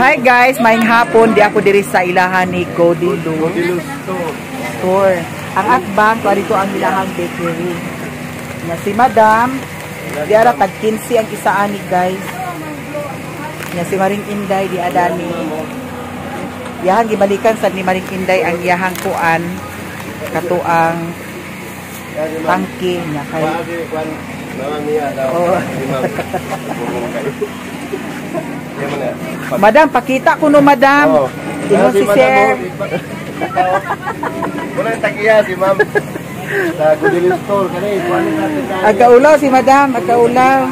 Hi guys, maing hapon. Di ako diri sa ilahan ni Godilus Store. Ang atbang, dito ang ilahang bakery. Nga si Madam, di ara tag 15 ang isaani guys. Nga si Maring Inday, di adani. Yahang gibalikan sa ni Maring Inday ang yahang kuan katuang tangki niya kay oh. Madam, pakita ko no madam. Ino si sir. Wala tagiya si ma'am. Sa Godilus Store kani kuanin natin. Agkaulaw si madam, agkaulaw.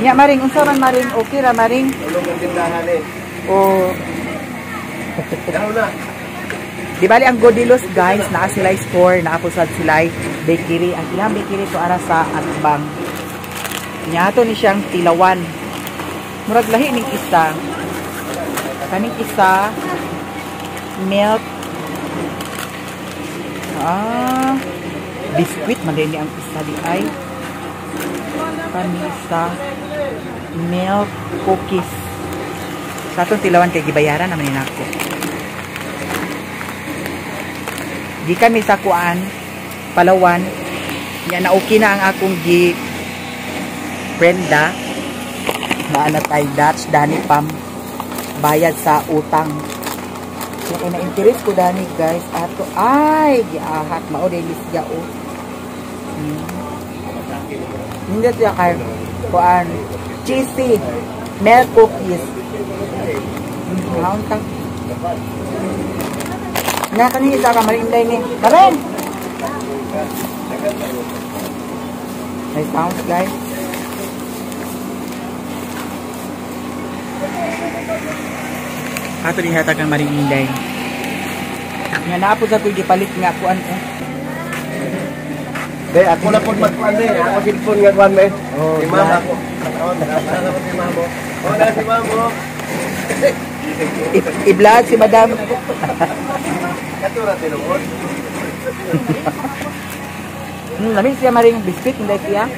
Nya maring unsa man maring okay ra maring. Ulong ang tindahan eh. Oh. Daw na. Di bali ang Godilus guys, naa sila store, naa po sila bakery. Ang ilang bakery to ara sa atbang. Nya to ni siyang tilawan. Murag lahi ning isa. Kaning isa milk. Biscuit man din ang isa di ay. Kaning isa milk cookies. Sa atong tilawan kay gibayaran naman ni nako. Di kami sa kuan Palawan. Nya na okay na ang akong gi Brenda. Naana tay Dutch dani pam bayad sa utang. So kung na-interest ko dani guys ato ay giahat mao dai lisga o. Hindi siya kay kuan cheesy milk cookies. Hauntang. Nga kanina isa ka marinday ni. Karen! Nice sounds guys. Ato din hatag ang marinday. Nga naapod sa ko'y gipalit nga kuan ko. Be, ako na po magkuan din. Ako cellphone nga kuan be. Si ma'am ako. Ano na si ma'am mo? Oh, na si ma'am mo. I-vlog si madam. Katura tinukod. Lamin siya maring biscuit, hindi siya.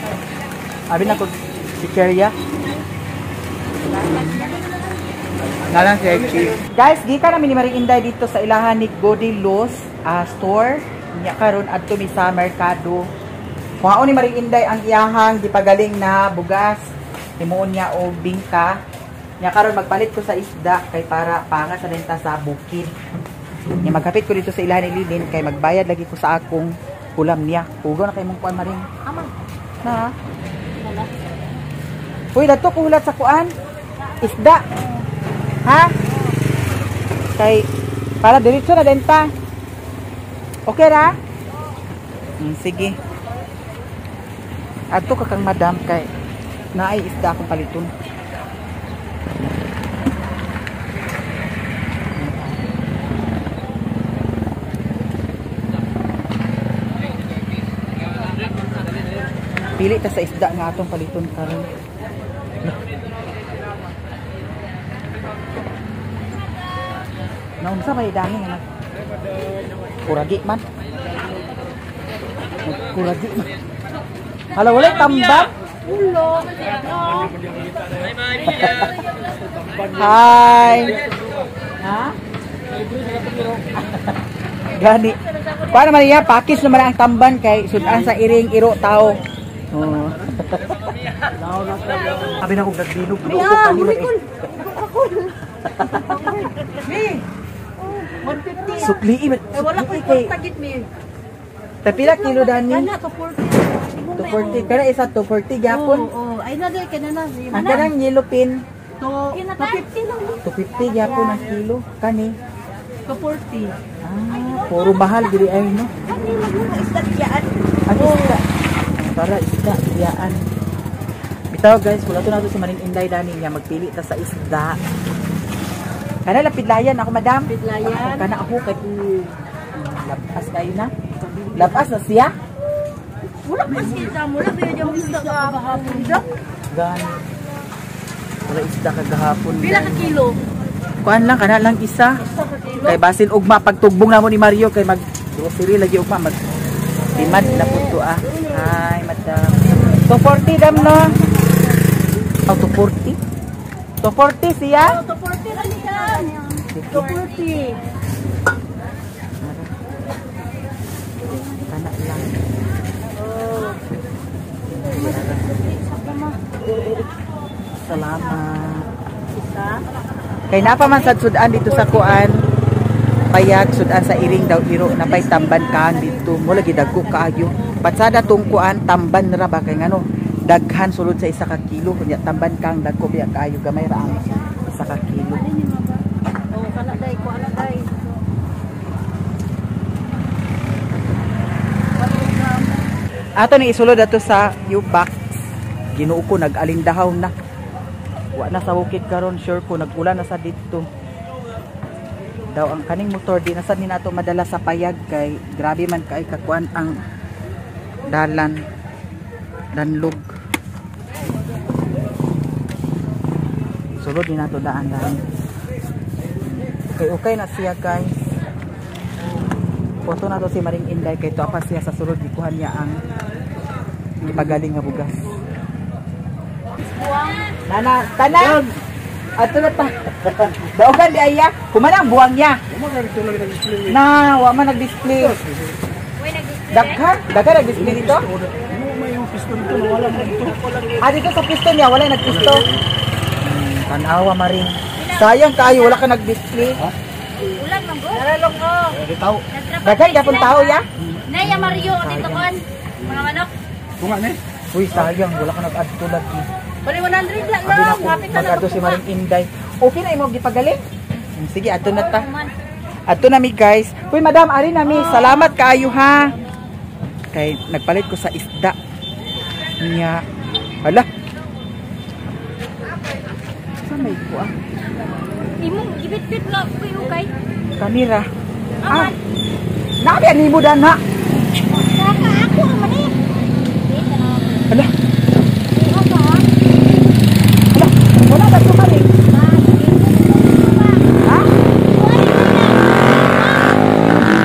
Abi na ko si Cheria. Nalang siya cheese. Guys, di ka namin ni Maring Inday dito sa ilahan ni Godilus Store. Nya karon adto mi sa merkado. Kuhaon ni Maring Inday ang iyahang gipagaling na bugas. Himuon niya og bingka. Nya karon magpalit ko sa isda kay para panga sa renta sa bukid. Nya magkapit ko dito sa ilahan ni Lilin kay magbayad lagi ko sa akong ulam niya. Ugaw na kay mong kuan maring. Ama. Na. Uy, dato ko hulat sa kuan. Isda. Ha? Kay para diretso na denta. Okay ra? Sige. Adto ka kang madam kay naay isda akong paliton. Pili ta sa isda nga atong paliton karon. Naunsa may dami nga. Kuragi man. Kuragi man. Hala wala tambak. Hello. Hi. Ha? Gani. Paano man iya pakis naman ang tamban kay sudan sa iring iro tao. Oh. Abi na ko gagbilog. Sukli wala ko tagit mi. Tapila kilo dani? Kana 240. 240. Kana isa 240 gyapon. Oo, ay na dai kana na. Ang kanang yellow pin To 250 lang. 250 gyapon ang kilo. Kani 240. puro mahal diri ay no. Kani lang mga isda biyaan. Ano isda? Para isda biyaan. Bitaw guys, kung ato nato si Maring Inday dani niya magpili ta sa isda. Kana lapidlayan ako madam. Lapidlayan. Kana ako kay lapas kayo na. Lapas na siya. Wala pa siya, wala ba yung isda kahapon dyan? Gani. Wala isda kagahapon. Pila ka kilo? Kuan lang kana lang isa. Kay basin ugma pagtugbong namo ni Mario kay mag grocery lagi ugma mag timad na puto ah. Hi madam. 240 dam no. Oh, 240. 240 siya? Oh, 240 lang yan. 240. Kana lang. Oh. Salamat. Isa. Kay napa man sad sudan dito sa kuan. Payag sudan sa iring daw iro na pay tamban kaan dito. Mo lagi dagko kaayo. Patsada tong kuan tamban ra ba kay ngano? Daghan sulod sa 1 ka kilo kunya tamban kang dagko biya kaayo gamay ra ang 1 ka kilo. Oh, kana day ko ana day. Ato ni isulod ato sa U-box. Ginoo ko nag-alindahaw na. Wa na sa bukid karon sure ko nag-ulan na sa dito. Daw ang kaning motor di na sad ni nato madala sa payag kay grabe man kay kakuan ang dalan danlog. Sulod din nato daan. Okay na siya guys. Foto na to si Maring Inday kay to apa siya sa sulod gikuhan niya ang ipagaling nga bugas. Nana, tanan. Ato na ta. Daogan di aya. Kumana ang buwang niya. Na, wa man nag-display. Daghan nag-display dito. Dito sa piston niya wala nag-piston. Tanawa Maring. Sayang kaayo wala ka nag-display. Ulan man go. Naralong ko. Ditaw. Daghan gyapon tao ya. Naya Mario dito kon. Mga manok. Tunga ni. Uy, sayang wala ka nag-add tulad ni. Bali 100 lang Abi na lang. ko Kapit na mag-add si Maring Inday. Okay na imo gipagaling? Sige, adto na ta. Man. Adto na mi guys. Uy, madam, ari na mi. Salamat kaayo ha. Kay nagpalit ko sa isda. Nya. Hala. Sa may ko ah. Imong ibit-bit na ko kay. Kamera. Ah. Aman. Nabi ani mo dana. Saka ako man eh. Hala. Ako ha. Hala. Wala ba to Maring? Ha?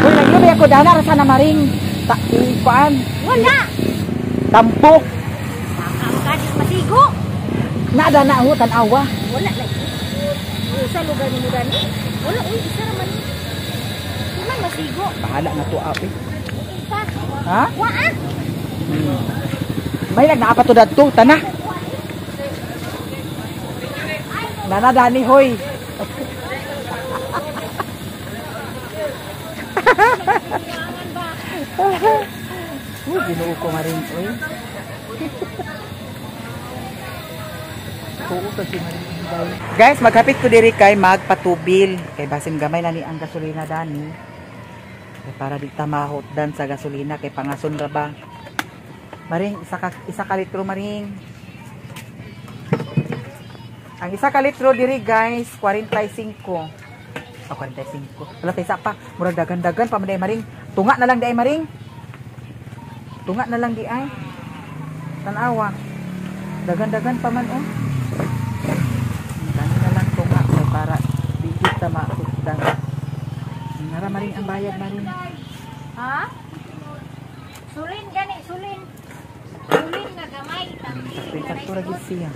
Uy, nagyubi ako dana ra sana Maring. Kuan. Wala. Tampok. Ang kadis masigo. Nada na ho tanawa. Wala lagi. Sa lugar ni mo dani. Wala uy isa ra man. Man masigo. Bahala na to api. Isa. Ha? Wa ah. May nagnaapa to dadto, tana. Nana dani hoy. Uy, ginoo ko Maring oy. Guys, maghapit ko diri kay magpatubil kay basin gamay na ni ang gasolina dani. Kay para di ta mahotdan sa gasolina kay pangason ra ba. Maring isa ka litro Maring. Ang isa ka litro diri guys 45. Oh, 45. Wala tay sa pa, murag dagan-dagan pa man day Maring. Tunga na lang di ay Maring. Tunga na lang di ay. Tanawa. Dagan-dagan pa man oh. Dami na lang tunga para di kita maakutdan. Nara Maring ang bayad Maring. Ha? Sulin gani, sulin. Sulin nga gamay. Sakto ra gid siya.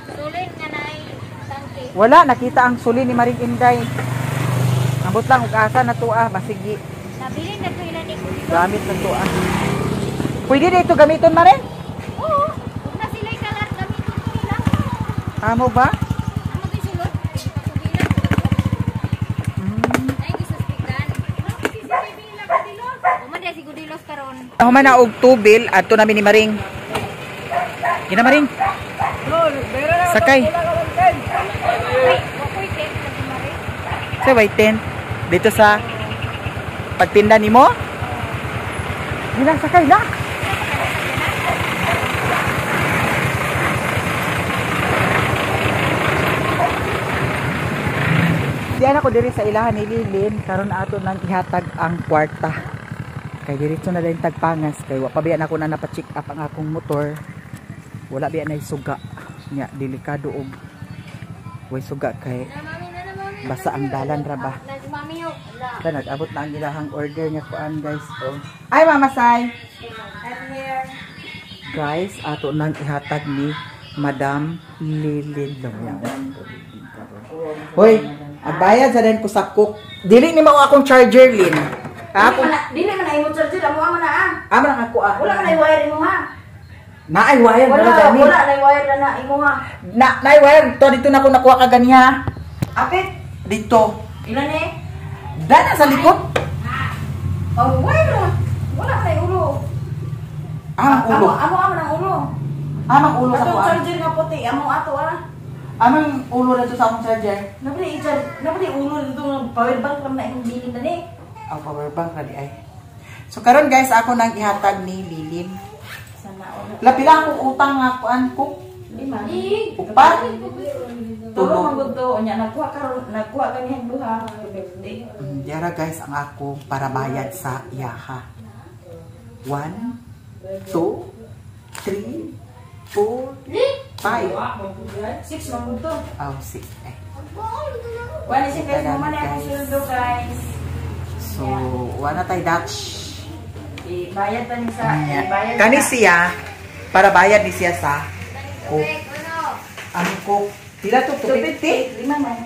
Sulin nga nay tangke. Wala nakita ang suli ni Maring Inday. Ambot lang ug asa na tuah basigi. Nabilin na to ilan ni ko. Gamit na tuah. Pwede dito gamiton Maring? Oo. Ug na sila'y kalar gamiton ko nila. Amo ba? Amo kay sulod. Ay gisuspikan. CCTV nila Gudilos. Uman si Gudilos karon. Ako man na og tubil adto namin ni Maring. Gina Maring. Sakay. Wakoy tent lagi mare. Sa white tent dito sa pagtinda nimo. Gina sakay na. Diyan ako diri sa ilahan ni Lilin karon ato nang ihatag ang kwarta. Kay diretso na din tagpangas kay wa pa biya nako na napa-check up ang akong motor. Wala biya nay suga. Nya delikado og way suga kay basa ang dalan ra ba. Mami yo. Then nag-abot na ang ilahang order niya kuan guys. Oh. Ay Mama Sai. Guys, ato nang ihatag ni Madam Lilin lang. Hoy, agbayad sa din ko sa cook. Dili ni mo akong charger, Lin. Ako Dili man ay mo charger amo man na. amo nang ako ah. Wala man ay wire mo ha. Naay wire Wala na gani. wala ay wire na imo ha. Naay wire to dito na ko nakuha ka ganiha. Apit. Dito. Ilan eh? Dana sa likod. Oh, wire. Wala man ay ulo. Amang ulo. Amo ang ulo. Amang ulo sa Atong kuha. charger nga puti, amo ato ah. Amang ulo na to sa akong charger. Nabali ulo dito ng power bank lang na imong bilin na ni. Ang power bank na di ay. So karon guys, ako nang ihatag ni Lilin. Sana oras. Lapila akong utang nga kuan ko. Lima. Upat. Tulong ang gusto. Nya nagkuha kanihan duha. Birthday. Diara guys, ang ako para bayad sa iyaha. 1, 2, 3, 4, 5. 6 man gusto. Oh, 6. Eh. Wala si guys mo man ang sweldo guys. So, wala tayo Dutch. Ibayad pa ni sa ibayad. Kani siya, para bayad ni siya sa cook. Ang cook. Tila to, 250. 250. 5 man.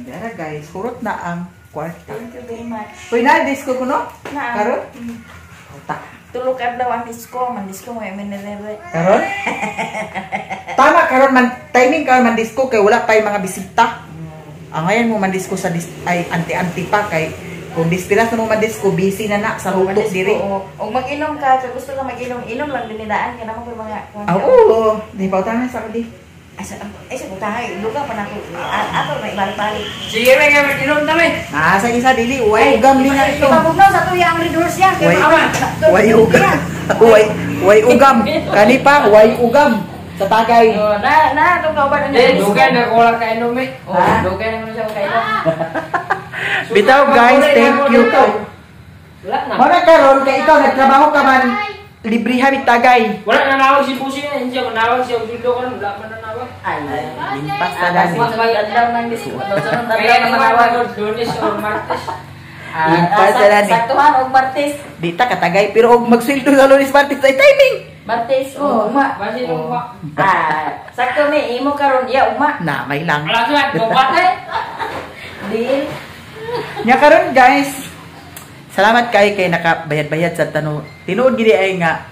Diara guys, hurot na ang kwarta. Thank you very much. Uy, na-disco ko no? Na. Karon? Ta. Tulog adlaw ang disco, man disco mo minilere. Karon? Tama karon man timing karon man disco kay wala pa mga bisita. Ang ngayon mo man disco sa ay anti-anti pa kay kung dispiras mo man disco busy na sa hutok diri. O mag-inom ka, kung gusto ka mag-inom, inom lang dinidaan ka naman mga Oo, di pa utang sa kadi. Ay sa putahay, luga pa na ko. Ato na ibalik-balik. Sige, may nga mag-inom kami. Nasa isa dili, way ugam ni nga ito. Ipabugnaw sa tuya ang red horse yan. Way ugam. Way ugam. Kani pa, way ugam. Sa tagay. Na, itong kauban niya. Dugay na ko lang kainom eh. Dugay naman siya kainom. Bitaw guys, thank you. Wala na. Mana karon kay ikaw nagtrabaho ka man libre habit tagay. Wala na nawag si Pusi na. Hindi ako nawag siya. Dito ko wala man na nawag. Limpas na dani. Adlaw ng disco. Sunod Kaya adlaw na naman manawag. nawag. Lunes or Martes. Limpas na dani. Saktuhan og Martes. Dita katagay pero og magsweldo sa Lunes Martes ay timing. Martes o uma. Basi nung pa. Sakto may imo karon ya uma. Na may lang. Wala siya. Gopate. Deal. Nya karon guys. Salamat kay nakabayad-bayad sa tanong. Tinuod gid ay nga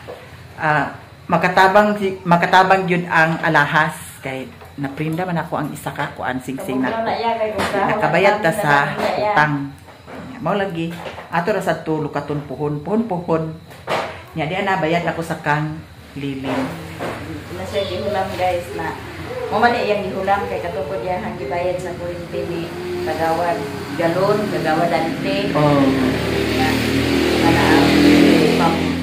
makatabang yun ang alahas kay naprinda man ako ang isa ka kuan sing-sing na. Nakabayad ta sa utang. Mao lagi ato ra sa tulo katon puhon. Nya di na bayad ako sa kang Lilin. Na siya gihulam guys na mo man iyang gihulam kay katungkod yan ang gibayad sa kuryente ni Kagawad Galon, Kagawad Dante. Oh.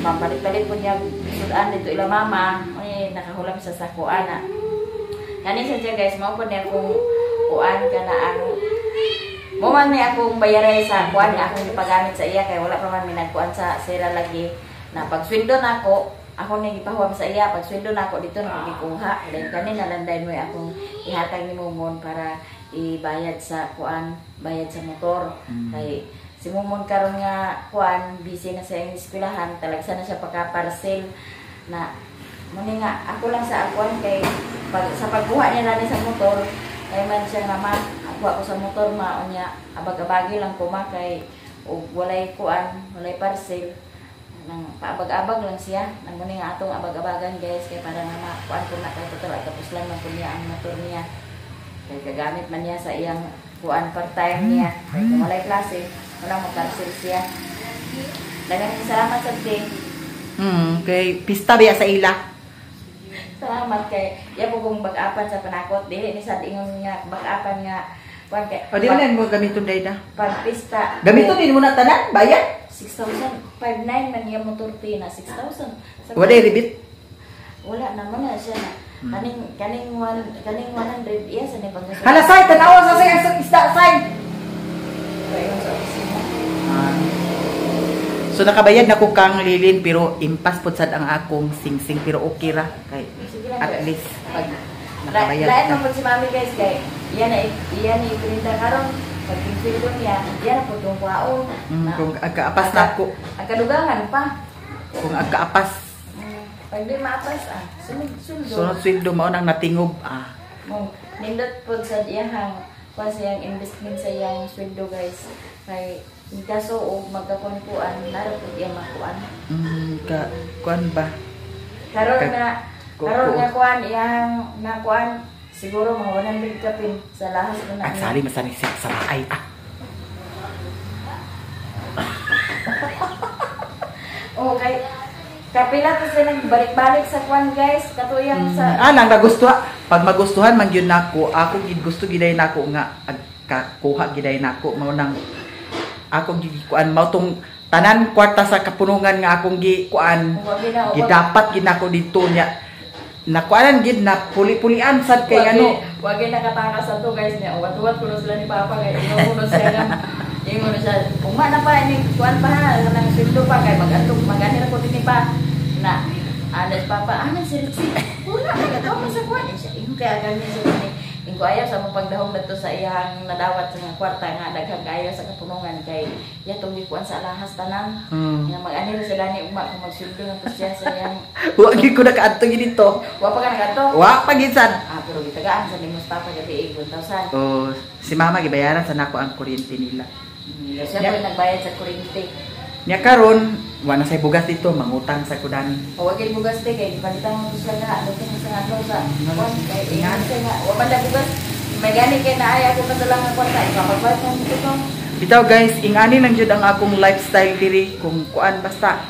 Pampalit-palit po niya sudan dito ila mama. Ay nakahulam sa sakuan na. Kani siya guys, mao po niya kung kuan ka na ang mo man ni akong bayaray sa kuan nga akong ipagamit sa iya kay wala pa man minagkuan sa sira lagi na pagsweldo nako ako ni gipahuwam sa iya pagsweldo nako dito na gikuha then kanina landay mo akong ihatag ni Momon para ibayad sa kuan bayad sa motor kay si Momon karon nga kuan busy na sa iyang eskwelahan talagsa na siya pagka-parcel na muni nga ako lang sa kuan kay sa pagkuha niya nani sa motor kay man siya naman ako sa motor maon niya abag-abagi lang ko kay og walay kuan walay parcel nang paabag-abag lang siya nang muni nga atong abag-abagan guys kay para nga makuan ko na kay total tapos lang man niya ang motor niya kay gagamit man niya sa iyang kuan part-time niya kay kung walay klase wala mo parcel siya daghang salamat sa ting Kay pista biya sa ila. salamat kay iya po kong bag-apan sa panakot dili ni sad ingon nga bag-apan nga kuan kay O di man mo gamiton dayda. pagpista Gamiton din mo na tanan bayad. 6,000 5,900 man iya motor fee na 6,000 Wala rebit. wala naman na siya na kaning 100 iya sa ni paggasto Hala say tanawa sa say ang isda say. Ayun sa opisina. So nakabayad na ko kang Lilin pero impas pud sad ang akong sing-sing pero okay ra kay Sige lang, at guys. least Pag nakabayad lahat na. ng si mami guys kay iyan na ipinta karon pag pinfildo niya iyan na po itong kwaon Kung agkaapas na ako. ang kadugangan pa Kung agkaapas. Pag di maapas sunod. Sunod sweldo mao nang natingob Mo nindot po sa iyang kasi ang investment sa iyang sweldo guys. Kay kaso og magkakuan naro pud iya makuan. Kuan ba? Karon nga kuan iyang nakuan siguro mga 100 kapin sa lahas ko na. At sali masani sa bahay Okay. Kapila to sila balik-balik sa kwan guys, katuyang sa nang nagustuhan. Pag magustuhan man gyud nako, ako gid gusto giday nako nga kuha giday nako mao nang akong gikuan mao tong tanan kwarta sa kapunungan nga akong gikuan. Gidapat gid nako dito nya. Nakuanan gid na puli-pulian sad kay ano. Wag nakatakas sa to guys nya. Wat-wat kuno sila ni Papa kay kuno siya nga. Ingon siya, "Uma na pa ni kuan pa ha, nang sweldo pa kay mag-atog magani ra ko dinhi pa." Na anas Papa, si Richie. Wala ka to sa kuan siya. Ingon kay agad niya siya. Ingo ayaw sa mong pagdahom dito sa iyang nadawat sa kwarta nga daghang kayo sa kapunungan kay yatong gikuan sa alahas tanan. Nga mag-ani ra sila ni uma kung magsweldo na to siya sa iyang. Wa gid ko nakaadto gid dito. Wa pa ka nakaadto? Wa pa gid sad. Pero gitagaan sa limos Papa gabi 1,000. Si Mama gibayaran sa nako ang kuryente nila. Siya po nagbayad sa kuryente. Nya karon wa na say bugas dito, mangutang sa kudan. O wag kay bugas te kay palitan mo siya nga adto sa adlaw sa kwan kay ingan nga wa man da bugas. May gani kay naay ako kadalang nga kwarta ipapagbayad mo dito. Bitaw guys, ingani lang jud ang akong lifestyle diri kung kuan basta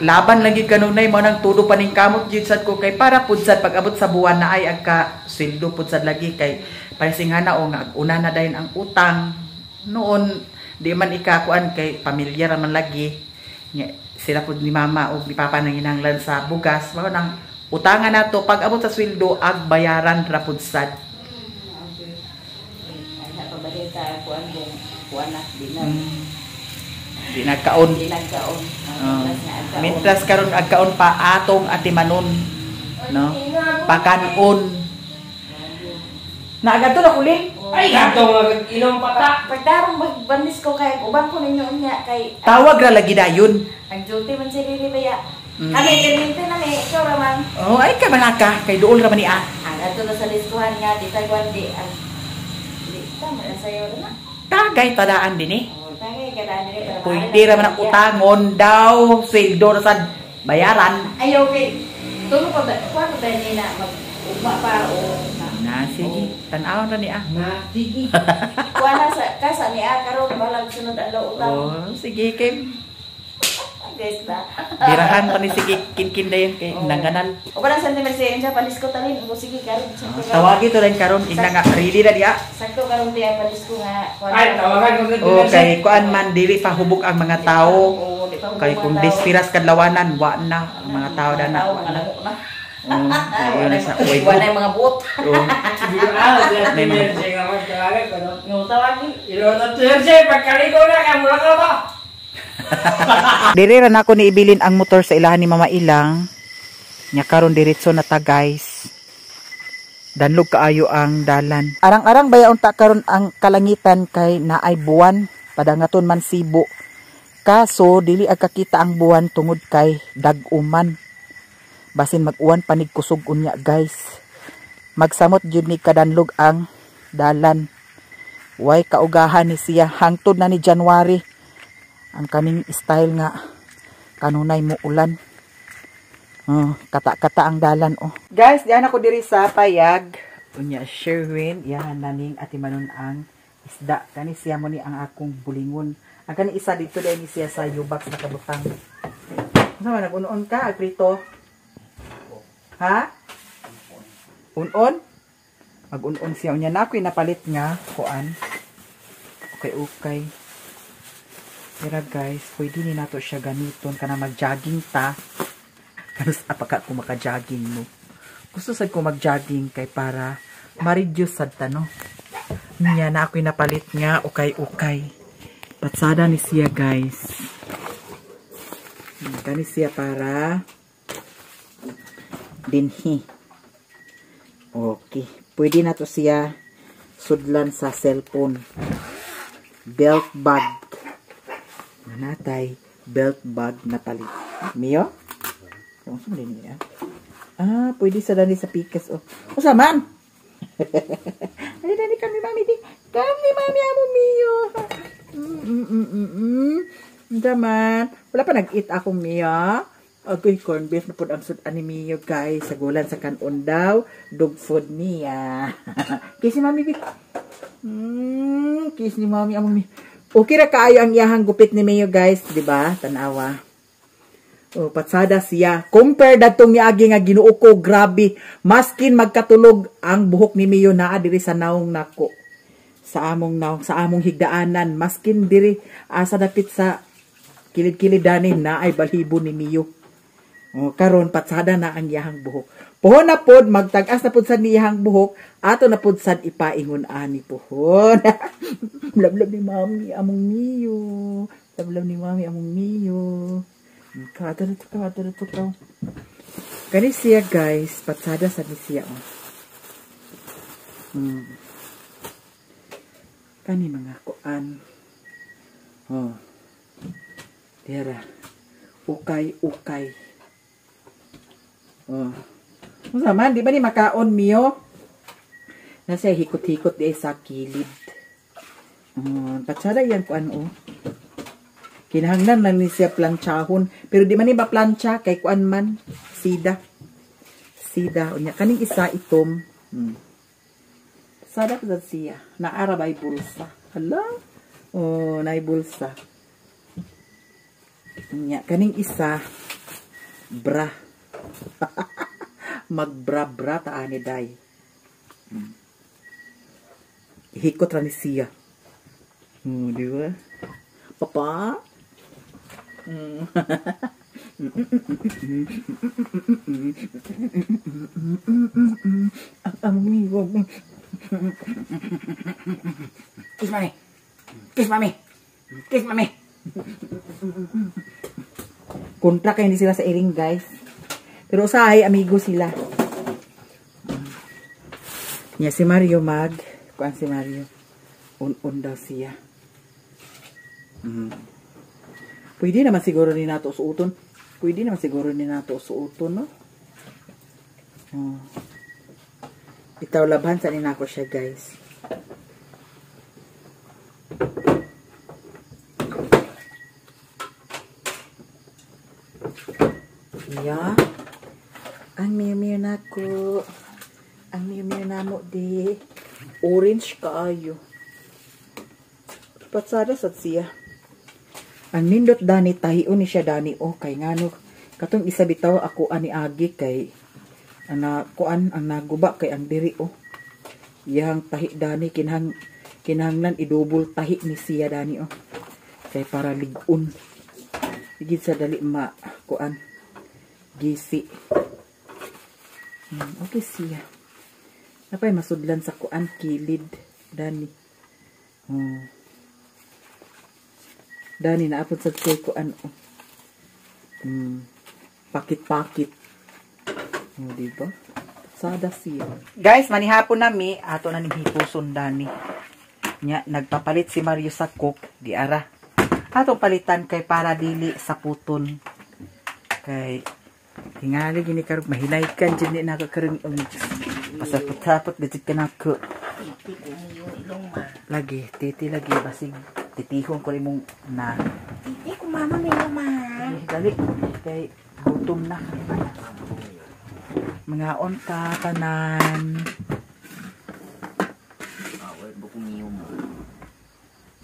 laban lagi kanunay mo nang tudo paning kamot jud sad ko kay para pud sad pag-abot sa buwan na ay agka sweldo pud sad lagi kay parisingana o nga una na dayon ang utang noon. Di man ikakuan kay pamilya ra man lagi. Sila pud ni Mama o ni Papa nang hinanglan sa bugas. Mao nang utangan nato pag abot sa sweldo ag bayaran ra pud sad. Ay na pabalita kuan na Di nagkaon. Mintras karon agkaon pa atong atimanon. No? Pakanon. Naagato na kuling. Ay, gato inom pa ta. Pagdarong magbandis ko kay ubang ko ninyo niya kay Tawag ra lagi dayon. ang duty man si Riri baya. Kami ganito na ni ikaw raman. Oh, ay ka manaka kay duol ra man ni Ang ato na sa listuhan nga di tagwan di ang di tama na sayo na. Tagay tadaan din eh. Tagay kadaan diri para. Pwede ra man ang utangon daw, sweldo ra sad bayaran. Ay okay. Tulo pa ba? Kuha pa ni na mag-ugma pa o Na sige, tan-aw ra ni Na, sige. kuha na sa kasa ni karon balag sunod adlaw utang. Oh, sige kay Guys na. birahan pa ni sige kin-kin dayon kay nanganan. O parang sentiment siya siya panis ko talin. O sige karon. Tawagi to rin karon ina nga ready na diya. Sakto karon diya panis ko nga. Ay, tawagan ko sa Okay, kuan man dili pa hubog ang mga tao. Oo, di pa hubog Kay mga kung tao. dispiras kadlawanan, wa na ang mga tao na na. Mga lango na. Ayun na sa uy. Wala yung mga buot. Siguro May mga- siya nga magtawagan ko, no? Yung tawagin. Iroon at Jersey, pagkaligo na ka, mula ka ba? Diri ra nako ni ibilin ang motor sa ilahan ni Mama Ilang. Nya karon diretso na ta guys. Danlog kaayo ang dalan. Arang-arang bayaon ta karon ang kalangitan kay naay buwan padangaton man Sibo. Kaso dili ag kakita ang buwan tungod kay dag-uman. Basin mag-uwan panig kusog unya guys. Magsamot jud ni kadanlog ang dalan. Way kaugahan ni siya hangtod na ni January. Ang kaning style nga kanunay mo ulan. Kata-kata ang dalan oh. Guys, diyan ako diri sa payag. Unya Sherwin, yan naning atimanon ang isda. Kani siya mo ni ang akong bulingon. Ang kani isa dito dahil ni siya sa yubak sa kabutang. Ano nag-unon ka, Agrito? Ha? Unon? Mag-unon siya. Unya na ako'y napalit nga. Kuan. Okay. Pero guys, pwede ni nato siya ganiton ka na mag-jogging ta. Kanus apaka kung maka-jogging mo. Gusto sad ko mag-jogging kay para ma-reduce sad ta, no? Niya na ako'y napalit nga. Okay. Patsada ni siya guys. Kani siya para dinhi. Okay. Pwede na to siya sudlan sa cellphone. Belt bag. Nanatay belt bag na palit. Mio? Yung sumuli niya. Pwede sa dani sa pikas, oh. Usaman! Dali kami, mami, di. Kami, mami, amo miyo. Daman. Wala pa nag-eat akong miya. Agoy, corn beef na po ang sudan ni Miyo, guys. Sagulan sa kanon daw. Dog food niya. Kiss ni mami, Vic. Kiss ni mami, amo miyo. Okay ra kaayo ang iyahang gupit ni Miyo, guys. Diba? Tanawa. Oh, patsada siya. Compare datong niagi nga Ginoo ko, grabe. Maskin magkatulog ang buhok ni Miyo naa diri sa naong nako. Sa among higdaanan. Maskin diri sa dapit sa kilid-kilid danin na ay balhibo ni Miyo. Oh, karon patsada na ang iyahang buhok. Pohon na pod magtag-as na pod sa iyahang buhok, ato na pod sad ipaingon ani pohon. Lablab ni mami among Miyo. Lablab ni mami among Miyo. Kada to ka. Kani siya, guys, patsada sa siya. Kani mga kuan. Oh. Dira. Ukay. Oh. Masaman, di ba ni makaon Miyo? Nasa hikot-hikot di sa kilid. Patsada yan kuan, oh. Kinahanglan lang ni siya planchahon. Pero di man ba plancha kay kuan man. Sida. Unya. Kaning isa itom. Sada ko siya. Naara ba'y bulsa. Hala? Oh, naay bulsa. Unya. Kaning isa. Bra. Magbra-bra taani day. Hikot ra ni siya. Di ba? Papa? Kiss mami. Kontra kayo hindi sila sa iring, guys. Pero usahay, amigo sila. Nya si Mario kuan si Mario. Un daw siya. Pwede naman siguro ni nato suuton. No? Itaw labhan sa nina ko siya, guys. Yeah. Ang miyo nako. Ang miyo namo di. Orange kaayo. Patsada sa siya. Ang nindot dani tahion ni siya dani kay ngano katong isa bitaw ako ani agi kay kuan ang naguba kay ang diri yang tahi dani kinahanglan idubol tahi ni siya dani kay para ligon ligid sa dali kuan gisi. Okay siya napay masudlan sa kuan kilid dani. Dani na apod sa ko pakit-pakit. Diba? Sada siya. Guys, manihapon nami ato na ni hipuson dani. Nya nagpapalit si Mario sa cook di ara. Ato palitan kay para dili sa puton. Kay tingali gini karog mahilaikan jud ni nakakaron pasapot-sapot dito kanako. Lagi, titi lagi basig titihon ko rin mong na. Titi ko mama may naman. Dali. Kay gutom na. Mga on ka tanan. Wait, bukong iyo mo.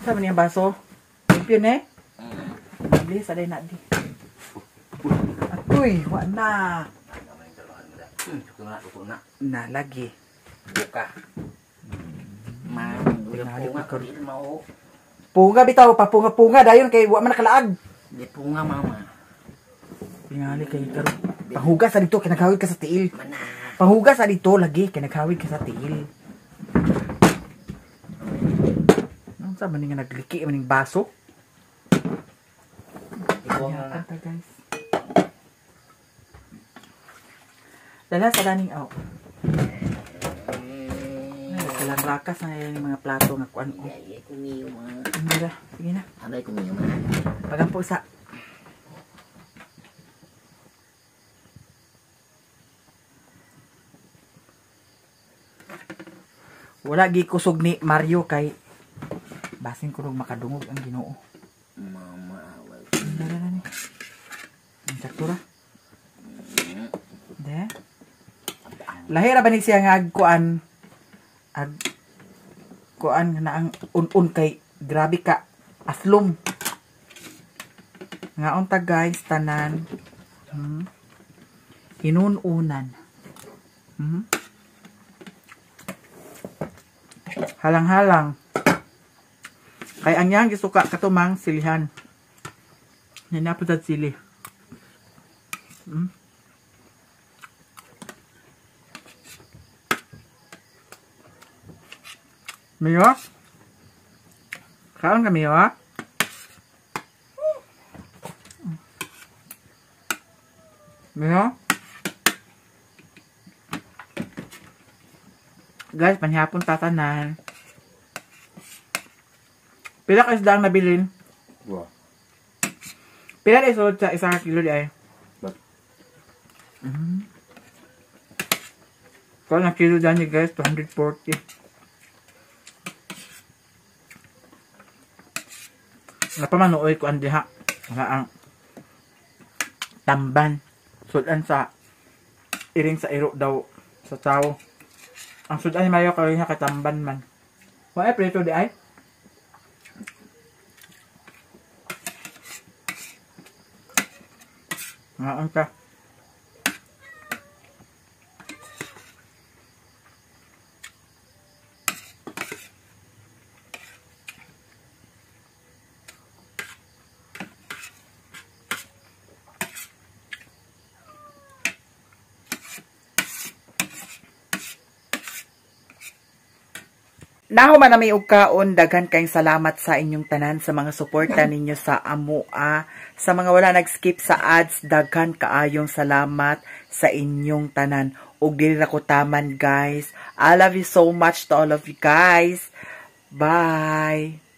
Saan niya baso? Limpyo na Bili, saday na di. Atoy, wala na. Na, lagi. Buka. Punga bitaw, papunga-punga dayon kay wa man nakalaag. Di punga mama. Pingali kay karo. Panghugas sa dito kinagawid ka sa tiil. Panghugas sa dito lagi kinagawid ka sa tiil. Nang sa man nga nagliki man ning baso. Ikaw na guys. Dala sa daning Kalang rakas na yung mga plato nga kuan ko. Ay, kumiyo mga. Mira, sige na. Aray kumiyo mga. Pagampo sa. Wala gikusog ni Mario kay basin ko makadungog ang Ginoo. Mama, awal. Ang saktura. De. Lahira ba ni siya nga agkuan na ang un kay grabe ka aslom. Nga unta guys tanan. Hinununan. Halang-halang. Kay ang yang gisuka katumang silihan. Ninaputad sili. Miyo? Kaon kami yo? Miyo? Guys, panhapon tatanan. Pila ka isda ang nabilin? Wow. Pila na isulod sa isang kilo di ay? Ba't? Kung ang kilo dyan ni guys, 240. Napamanuoy ko ang diha. Nga ang tamban. Sudan sa iring sa iro daw sa tao. Ang sudan ni Mayo karoon niya katamban man. Wala preto di ay? Ngaon ka. Nahuman na may ugkaon, daghan kayong salamat sa inyong tanan sa mga suporta ninyo sa Amua. Sa mga wala nag-skip sa ads, daghan kaayong salamat sa inyong tanan. Ug dili ra ko taman guys. I love you so much to all of you guys. Bye!